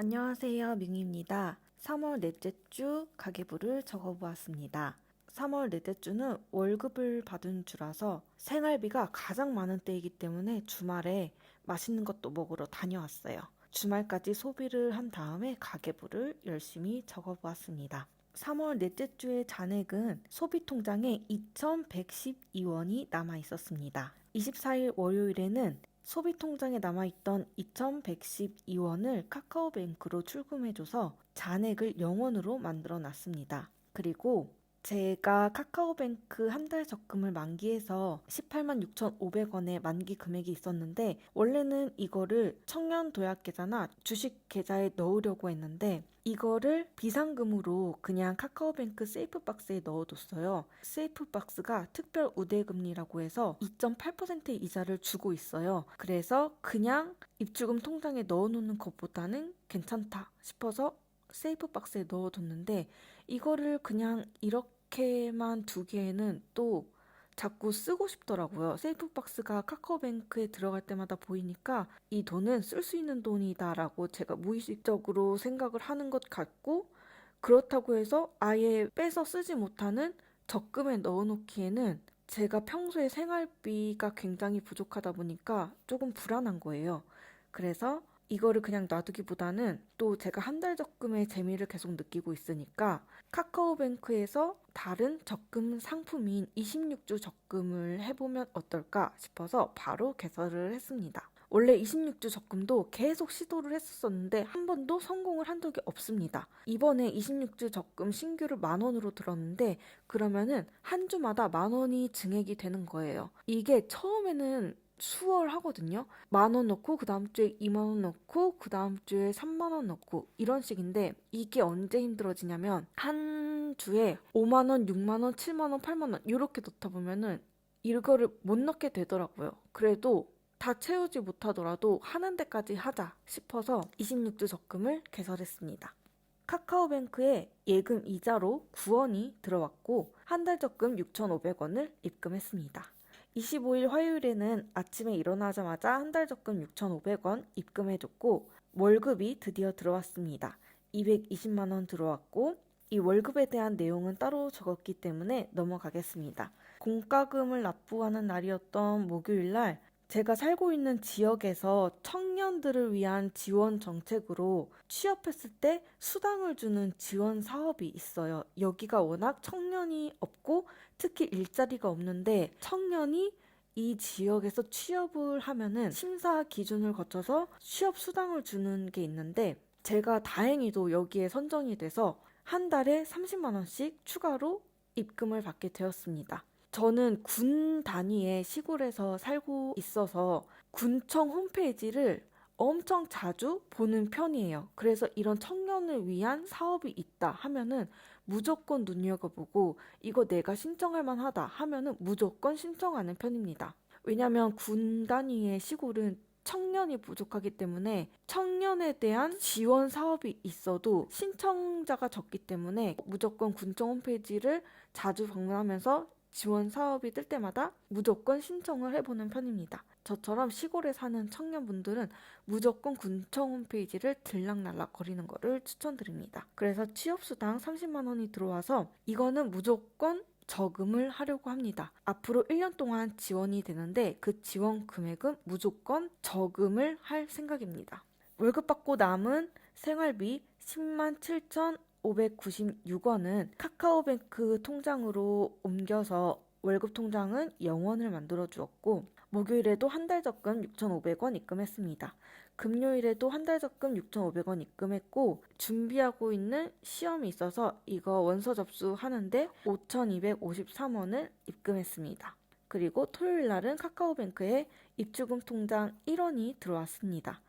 안녕하세요, 밍입니다. 3월 넷째 주 가계부를 적어보았습니다. 3월 넷째 주는 월급을 받은 주라서 생활비가 가장 많은 때이기 때문에 주말에 맛있는 것도 먹으러 다녀왔어요. 주말까지 소비를 한 다음에 가계부를 열심히 적어보았습니다. 3월 넷째 주의 잔액은 소비통장에 2,112원이 남아 있었습니다. 24일 월요일에는 소비통장에 남아있던 2,112원을 카카오뱅크로 출금해줘서 잔액을 0원으로 만들어 놨습니다. 그리고 제가 카카오뱅크 한 달 적금을 만기해서 18만 6,500원의 만기 금액이 있었는데 원래는 이거를 청년도약계좌나 주식계좌에 넣으려고 했는데 이거를 비상금으로 그냥 카카오뱅크 세이프박스에 넣어뒀어요. 세이프박스가 특별 우대금리라고 해서 2.8%의 이자를 주고 있어요. 그래서 그냥 입주금 통장에 넣어놓는 것보다는 괜찮다 싶어서 세이프박스에 넣어뒀는데 이거를 그냥 이렇게만 두기에는 또 자꾸 쓰고 싶더라고요. 세이프박스가 카카오뱅크에 들어갈 때마다 보이니까 이 돈은 쓸 수 있는 돈이다라고 제가 무의식적으로 생각을 하는 것 같고 그렇다고 해서 아예 빼서 쓰지 못하는 적금에 넣어놓기에는 제가 평소에 생활비가 굉장히 부족하다 보니까 조금 불안한 거예요. 그래서 이거를 그냥 놔두기보다는 또 제가 한 달 적금의 재미를 계속 느끼고 있으니까 카카오뱅크에서 다른 적금 상품인 26주 적금을 해보면 어떨까 싶어서 바로 개설을 했습니다. 원래 26주 적금도 계속 시도를 했었는데 한 번도 성공을 한 적이 없습니다. 이번에 26주 적금 신규를 10,000원으로 들었는데 그러면은 한 주마다 10,000원이 증액이 되는 거예요. 이게 처음에는 수월하거든요. 10,000원 넣고 그 다음 주에 20,000원 넣고 그 다음 주에 30,000원 넣고 이런 식인데 이게 언제 힘들어지냐면 한 주에 50,000원, 60,000원, 70,000원, 80,000원 이렇게 넣다 보면은 이거를 못 넣게 되더라고요. 그래도 다 채우지 못하더라도 하는 데까지 하자 싶어서 26주 적금을 개설했습니다. 카카오뱅크에 예금 이자로 9원이 들어왔고 한 달 적금 6,500원을 입금했습니다. 25일 화요일에는 아침에 일어나자마자 한 달 적금 6,500원 입금해줬고 월급이 드디어 들어왔습니다. 220만 원 들어왔고 이 월급에 대한 내용은 따로 적었기 때문에 넘어가겠습니다. 공과금을 납부하는 날이었던 목요일날 제가 살고 있는 지역에서 청년들을 위한 지원 정책으로 취업했을 때 수당을 주는 지원 사업이 있어요. 여기가 워낙 청년이 없고 특히 일자리가 없는데 청년이 이 지역에서 취업을 하면은 심사 기준을 거쳐서 취업 수당을 주는 게 있는데 제가 다행히도 여기에 선정이 돼서 한 달에 30만 원씩 추가로 입금을 받게 되었습니다. 저는 군 단위의 시골에서 살고 있어서 군청 홈페이지를 엄청 자주 보는 편이에요. 그래서 이런 청년을 위한 사업이 있다 하면은 무조건 눈여겨보고 이거 내가 신청할 만하다 하면은 무조건 신청하는 편입니다. 왜냐면 군 단위의 시골은 청년이 부족하기 때문에 청년에 대한 지원 사업이 있어도 신청자가 적기 때문에 무조건 군청 홈페이지를 자주 방문하면서 지원 사업이 뜰 때마다 무조건 신청을 해보는 편입니다. 저처럼 시골에 사는 청년분들은 무조건 군청 홈페이지를 들락날락 거리는 거를 추천드립니다. 그래서 취업수당 30만 원이 들어와서 이거는 무조건 저금을 하려고 합니다. 앞으로 1년 동안 지원이 되는데 그 지원 금액은 무조건 저금을 할 생각입니다. 월급 받고 남은 생활비 10만 7,596원은 카카오뱅크 통장으로 옮겨서 월급 통장은 0원을 만들어 주었고 목요일에도 한 달 적금 6,500원 입금했습니다. 금요일에도 한 달 적금 6,500원 입금했고 준비하고 있는 시험이 있어서 이거 원서 접수하는데 5,253원을 입금했습니다. 그리고 토요일 날은 카카오뱅크에 입주금 통장 1원이 들어왔습니다.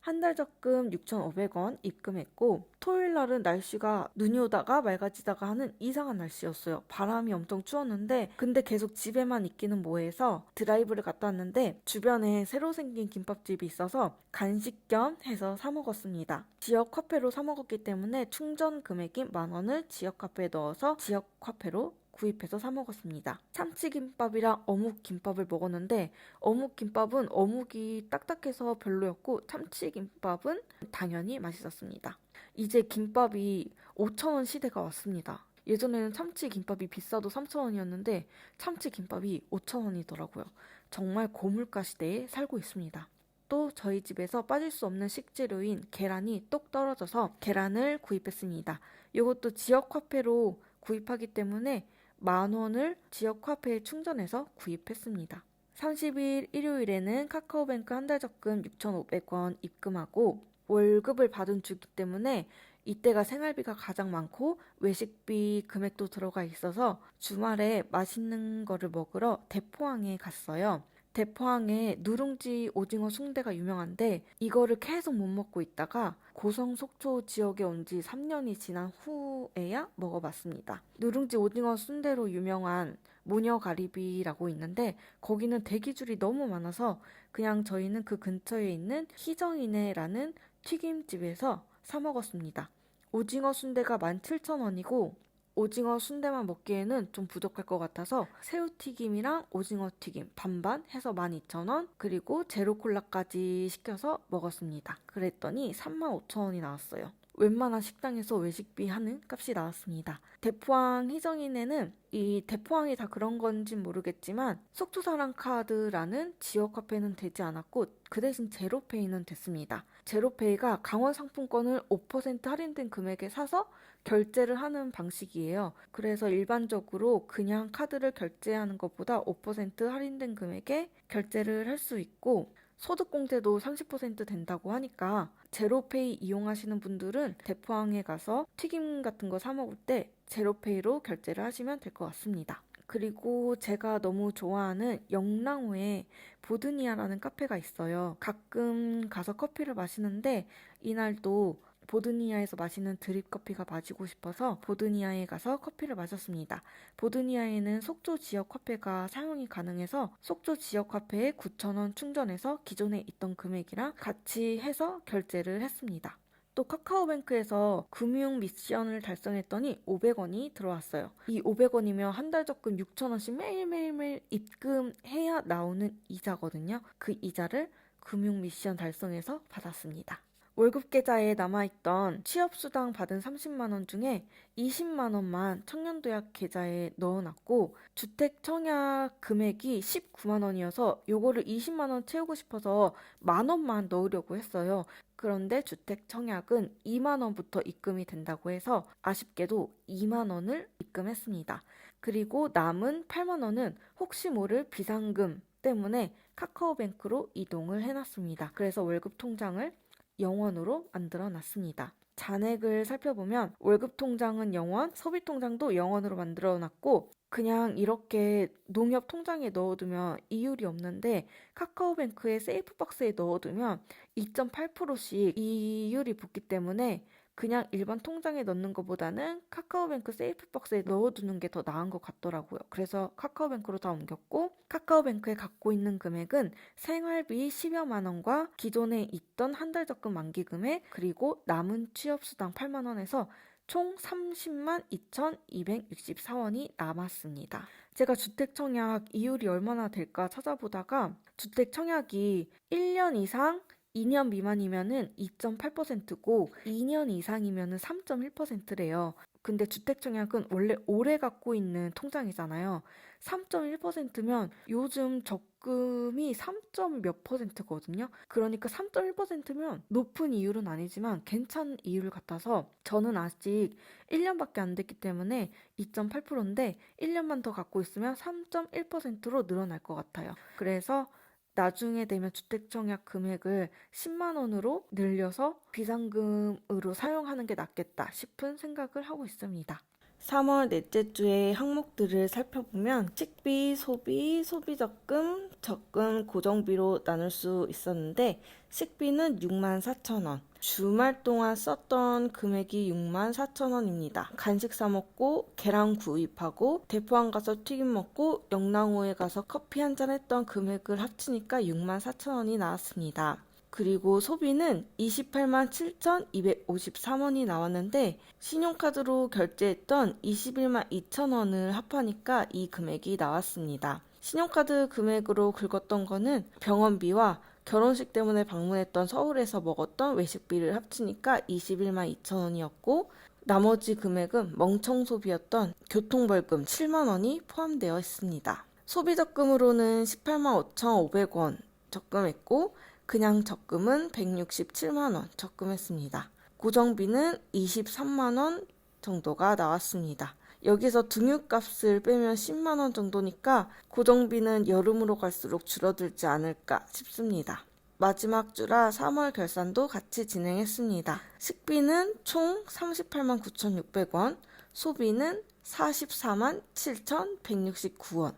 한 달 적금 6,500원 입금했고 토요일 날은 날씨가 눈이 오다가 맑아지다가 하는 이상한 날씨였어요. 바람이 엄청 추웠는데 근데 계속 집에만 있기는 뭐해서 드라이브를 갔다 왔는데 주변에 새로 생긴 김밥집이 있어서 간식 겸 해서 사 먹었습니다. 지역 화폐로 사 먹었기 때문에 충전 금액인 10,000원을 지역 화폐에 넣어서 지역 화폐로 구입해서 사 먹었습니다. 참치김밥이랑 어묵김밥을 먹었는데 어묵김밥은 어묵이 딱딱해서 별로였고 참치김밥은 당연히 맛있었습니다. 이제 김밥이 5,000원 시대가 왔습니다. 예전에는 참치김밥이 비싸도 3,000원이었는데 참치김밥이 5,000원이더라고요. 정말 고물가 시대에 살고 있습니다. 또 저희 집에서 빠질 수 없는 식재료인 계란이 똑 떨어져서 계란을 구입했습니다. 이것도 지역 화폐로 구입하기 때문에 10,000원을 지역 화폐에 충전해서 구입했습니다. 30일 일요일에는 카카오뱅크 한 달 적금 6,500원 입금하고 월급을 받은 주기 때문에 이때가 생활비가 가장 많고 외식비 금액도 들어가 있어서 주말에 맛있는 거를 먹으러 대포항에 갔어요. 대포항에 누룽지 오징어 순대가 유명한데 이거를 계속 못 먹고 있다가 고성 속초 지역에 온 지 3년이 지난 후에야 먹어봤습니다. 누룽지 오징어 순대로 유명한 모녀가리비라고 있는데 거기는 대기줄이 너무 많아서 그냥 저희는 그 근처에 있는 희정이네라는 튀김집에서 사 먹었습니다. 오징어 순대가 17,000원이고 오징어 순대만 먹기에는 좀 부족할 것 같아서 새우튀김이랑 오징어튀김 반반 해서 12,000원 그리고 제로콜라까지 시켜서 먹었습니다. 그랬더니 35,000원이 나왔어요. 웬만한 식당에서 외식비 하는 값이 나왔습니다. 대포항 희정인에는 이 대포항이 다 그런 건진 모르겠지만 속초사랑카드라는 지역 화폐는 되지 않았고 그 대신 제로페이는 됐습니다. 제로페이가 강원 상품권을 5% 할인된 금액에 사서 결제를 하는 방식이에요. 그래서 일반적으로 그냥 카드를 결제하는 것보다 5% 할인된 금액에 결제를 할 수 있고 소득공제도 30% 된다고 하니까 제로페이 이용하시는 분들은 대포항에 가서 튀김 같은 거 사 먹을 때 제로페이로 결제를 하시면 될 것 같습니다. 그리고 제가 너무 좋아하는 영랑호에 보드니아라는 카페가 있어요. 가끔 가서 커피를 마시는데 이날도 보드니아에서 마시는 드립 커피가 마시고 싶어서 보드니아에 가서 커피를 마셨습니다. 보드니아에는 속초 지역 화폐가 사용이 가능해서 속초 지역 화폐에 9,000원 충전해서 기존에 있던 금액이랑 같이 해서 결제를 했습니다. 또 카카오뱅크에서 금융 미션을 달성했더니 500원이 들어왔어요. 이 500원이면 한 달 적금 6,000원씩 매일매일 입금해야 나오는 이자거든요. 그 이자를 금융 미션 달성해서 받았습니다. 월급 계좌에 남아있던 취업수당 받은 30만 원 중에 20만 원만 청년도약 계좌에 넣어놨고 주택 청약 금액이 19만 원이어서 요거를 20만 원 채우고 싶어서 만 원만 넣으려고 했어요. 그런데 주택 청약은 2만 원부터 입금이 된다고 해서 아쉽게도 2만 원을 입금했습니다. 그리고 남은 8만 원은 혹시 모를 비상금 때문에 카카오뱅크로 이동을 해놨습니다. 그래서 월급 통장을 0원으로 만들어 놨습니다. 잔액을 살펴보면 월급 통장은 0원, 소비 통장도 0원으로 만들어 놨고 그냥 이렇게 농협 통장에 넣어두면 이율이 없는데 카카오뱅크의 세이프박스에 넣어두면 2.8%씩 이율이 붙기 때문에 그냥 일반 통장에 넣는 것보다는 카카오뱅크 세이프박스에 넣어두는 게 더 나은 것 같더라고요. 그래서 카카오뱅크로 다 옮겼고 카카오뱅크에 갖고 있는 금액은 생활비 10여만 원과 기존에 있던 한 달 적금 만기 금액 그리고 남은 취업수당 8만 원에서 총 30만 2,264원이 남았습니다. 제가 주택청약 이율이 얼마나 될까 찾아보다가 주택청약이 1년 이상 2년 미만이면은 2.8%고 2년 이상이면은 3.1%래요. 근데 주택청약은 원래 오래 갖고 있는 통장이잖아요. 3.1%면 요즘 적금이 3. 몇 %거든요. 그러니까 3.1%면 높은 이율은 아니지만 괜찮은 이율 같아서 저는 아직 1년밖에 안 됐기 때문에 2.8%인데 1년만 더 갖고 있으면 3.1%로 늘어날 것 같아요. 그래서 나중에 되면 주택청약 금액을 10만 원으로 늘려서 비상금으로 사용하는 게 낫겠다 싶은 생각을 하고 있습니다. 3월 넷째 주의 항목들을 살펴보면 식비, 소비, 소비적금, 적금, 고정비로 나눌 수 있었는데 식비는 64,000원, 주말 동안 썼던 금액이 64,000원입니다. 간식 사 먹고 계란 구입하고 대포항 가서 튀김 먹고 영랑호에 가서 커피 한잔 했던 금액을 합치니까 64,000원이 나왔습니다. 그리고 소비는 28만 7,253원이 나왔는데 신용카드로 결제했던 21만 2천 원을 합하니까 이 금액이 나왔습니다. 신용카드 금액으로 긁었던 거는 병원비와 결혼식 때문에 방문했던 서울에서 먹었던 외식비를 합치니까 21만 2천 원이었고 나머지 금액은 멍청 소비였던 교통벌금 7만 원이 포함되어 있습니다. 소비 적금으로는 18만 5,500원 적금했고 그냥 적금은 167만 원 적금했습니다. 고정비는 23만 원 정도가 나왔습니다. 여기서 등유값을 빼면 10만 원 정도니까 고정비는 여름으로 갈수록 줄어들지 않을까 싶습니다. 마지막 주라 3월 결산도 같이 진행했습니다. 식비는 총 38만 9,600원, 소비는 44만 7,169원,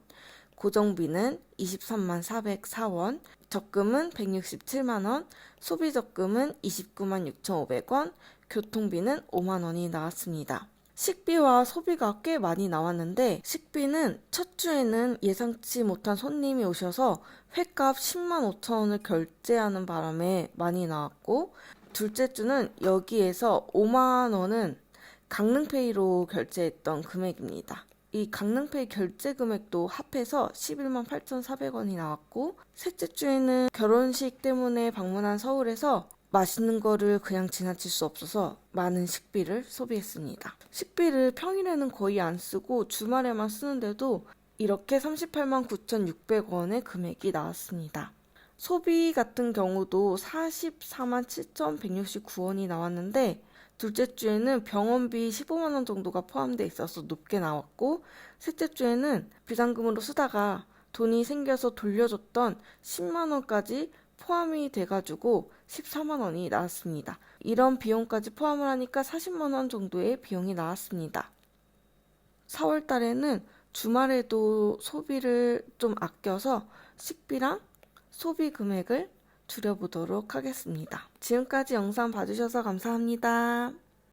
고정비는 23만 404원, 적금은 167만원, 소비적금은 29만 6,500원, 교통비는 5만원이 나왔습니다. 식비와 소비가 꽤 많이 나왔는데 식비는 첫 주에는 예상치 못한 손님이 오셔서 회값 10만 5천 원을 결제하는 바람에 많이 나왔고 둘째 주는 여기에서 5만 원은 강릉페이로 결제했던 금액입니다. 이 강릉페이 결제 금액도 합해서 11만 8,400원이 나왔고 셋째 주에는 결혼식 때문에 방문한 서울에서 맛있는 거를 그냥 지나칠 수 없어서 많은 식비를 소비했습니다. 식비를 평일에는 거의 안 쓰고 주말에만 쓰는데도 이렇게 38만 9,600원의 금액이 나왔습니다. 소비 같은 경우도 44만 7,169원이 나왔는데 둘째 주에는 병원비 15만 원 정도가 포함되어 있어서 높게 나왔고 셋째 주에는 비상금으로 쓰다가 돈이 생겨서 돌려줬던 10만 원까지 포함이 돼가지고 14만 원이 나왔습니다. 이런 비용까지 포함을 하니까 40만 원 정도의 비용이 나왔습니다. 4월 달에는 주말에도 소비를 좀 아껴서 식비랑 소비 금액을 줄여보도록 하겠습니다. 지금까지 영상 봐주셔서 감사합니다.